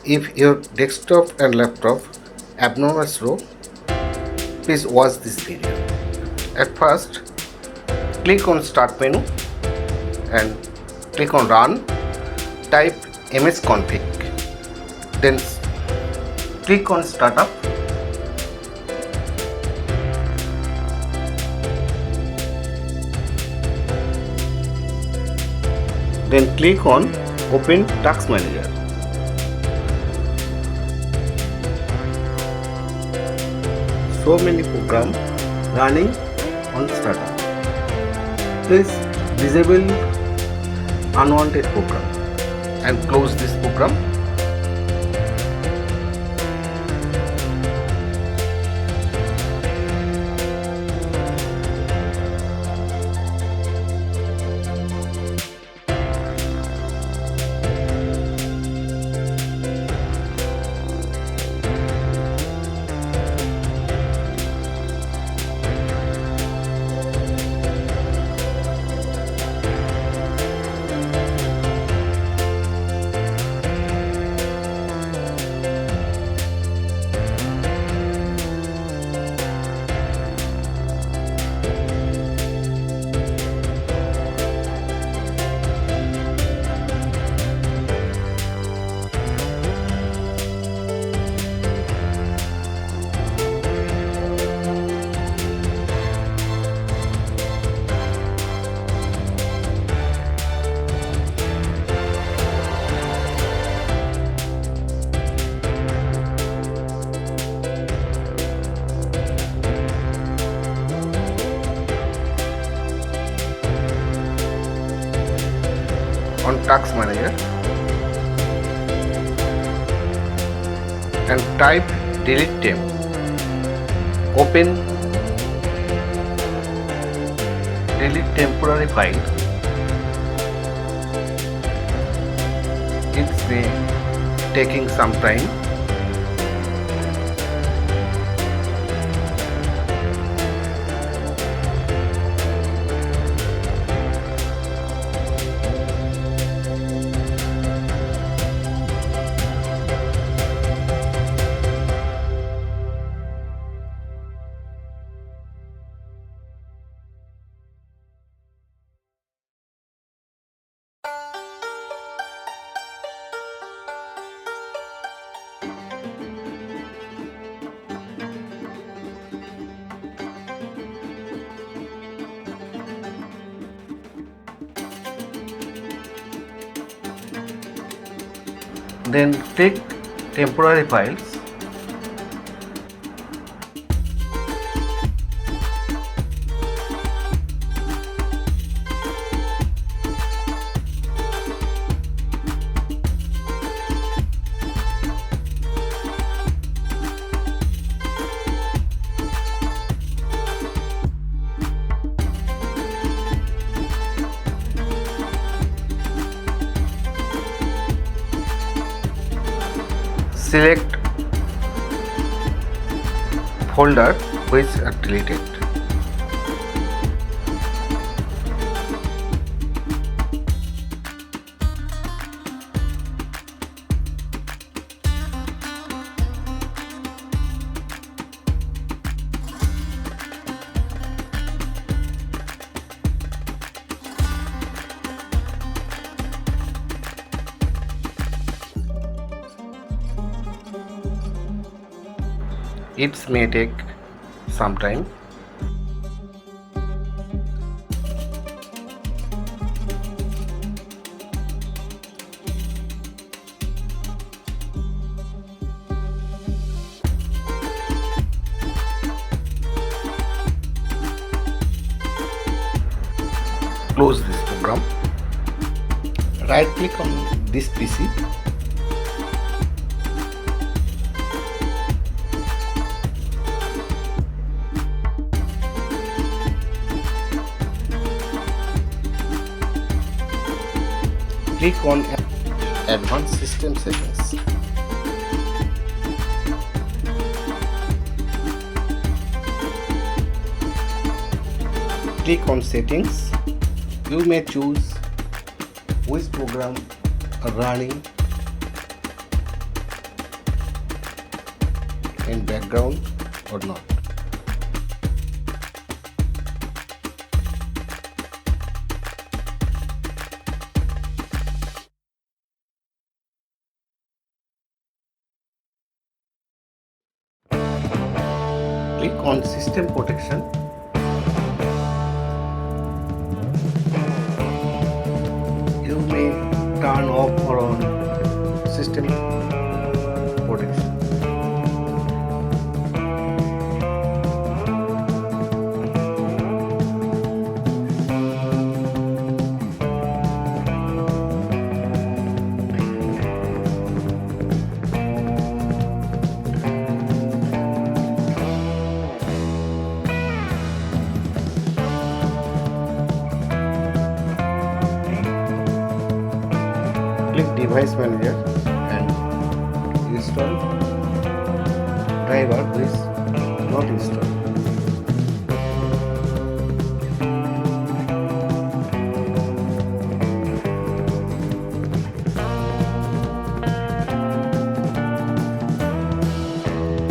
If your desktop and laptop abnormal slow, please watch this video. At first, click on Start menu and click on Run. Type msconfig. Then click on Startup. Then click on Open Task Manager. So many programs running on startup. Please disable unwanted program and close this program. On Task Manager and type delete temp. Open delete temporary file. It's taking some time. Then click temporary files. Select folder which are deleted. It may take some time. Close this program. Right click on this PC. Click on Advanced System Settings. Click on Settings. You may choose which program are running in background or not. Click on System Protection. You may turn off or on System Protection. Click Device Manager and install driver which not installed.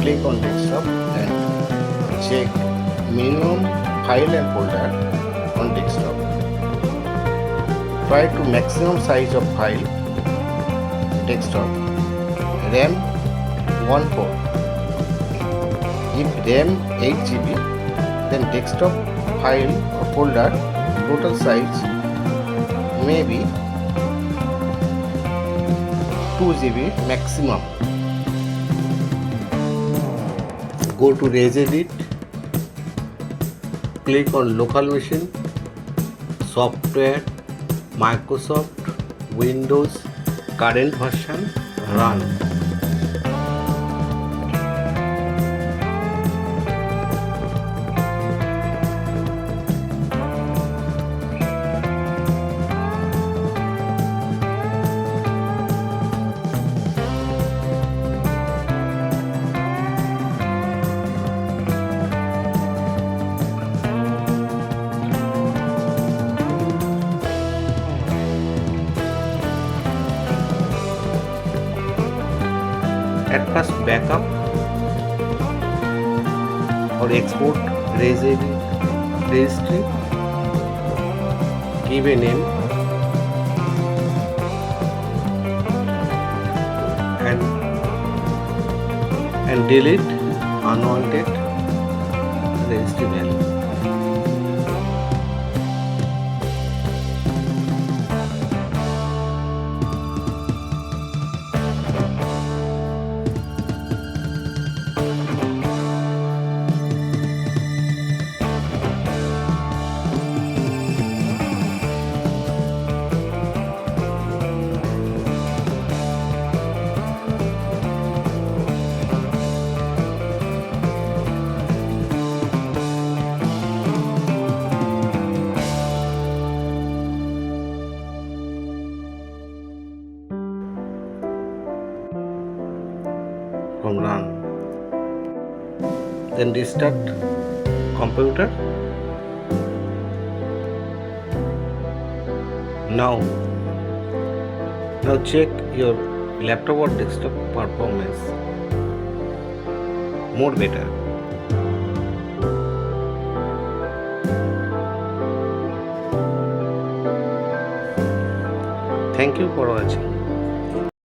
Click on desktop and check minimum file and folder on desktop. Try to maximum size of file desktop. RAM 1/4. If RAM 8 GB, then desktop file or folder total size may be 2 GB maximum. Go to Edit, click on local machine, software, Microsoft, Windows, current version, run. At first backup or export registry, give a name and delete unwanted registry value. From run, then restart computer. Now check your laptop or desktop performance. More better. Thank you for watching.